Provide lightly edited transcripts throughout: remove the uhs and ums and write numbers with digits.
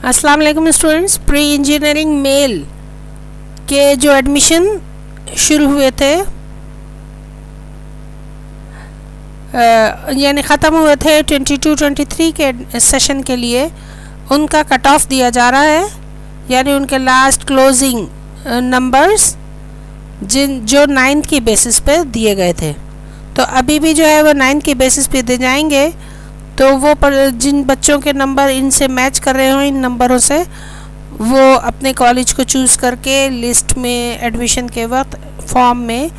अस्सलाम वालेकुम students. Pre engineering mail के जो एडमिशन शुरू हुए थे यानी ख़त्म हुए थे 22-23 के सेशन के लिए, उनका कट ऑफ दिया जा रहा है, यानी उनके लास्ट क्लोजिंग नंबर्स जो 9th की बेसिस पे दिए गए थे। तो अभी भी जो है वो 9th की बेसिस पे दे जाएंगे। तो वो जिन बच्चों के नंबर इनसे मैच कर रहे हो, इन नंबरों से, वो अपने कॉलेज को चूज़ करके लिस्ट में एडमिशन के वक्त फॉर्म में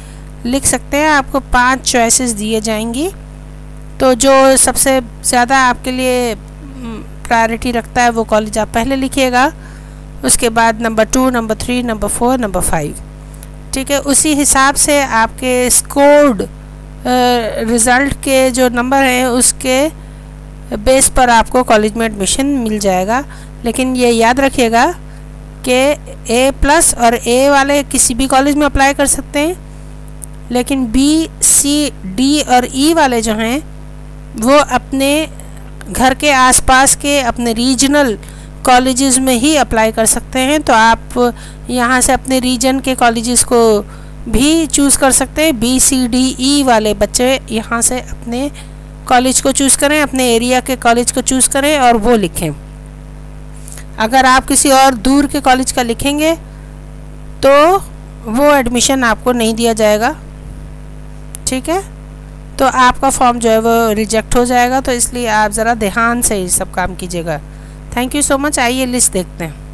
लिख सकते हैं। आपको 5 चॉइसेस दिए जाएंगी, तो जो सबसे ज़्यादा आपके लिए प्रायोरिटी रखता है वो कॉलेज आप पहले लिखिएगा, उसके बाद नंबर 2, नंबर 3, नंबर 4, नंबर 5, ठीक है। उसी हिसाब से आपके स्कोर्ड रिज़ल्ट के जो नंबर हैं उसके बेस पर आपको कॉलेज में एडमिशन मिल जाएगा। लेकिन ये याद रखिएगा कि A+ और A वाले किसी भी कॉलेज में अप्लाई कर सकते हैं, लेकिन B, C, D और E वाले जो हैं वो अपने घर के आसपास के अपने रीजनल कॉलेजेस में ही अप्लाई कर सकते हैं। तो आप यहाँ से अपने रीजन के कॉलेजेस को भी चूज़ कर सकते हैं। B, C, D, E वाले बच्चे यहाँ से अपने कॉलेज को चूज़ करें, अपने एरिया के कॉलेज को चूज़ करें और वो लिखें। अगर आप किसी और दूर के कॉलेज का लिखेंगे तो वो एडमिशन आपको नहीं दिया जाएगा, ठीक है। तो आपका फॉर्म जो है वो रिजेक्ट हो जाएगा। तो इसलिए आप ज़रा ध्यान से ये सब काम कीजिएगा। Thank you so much. आइए लिस्ट देखते हैं।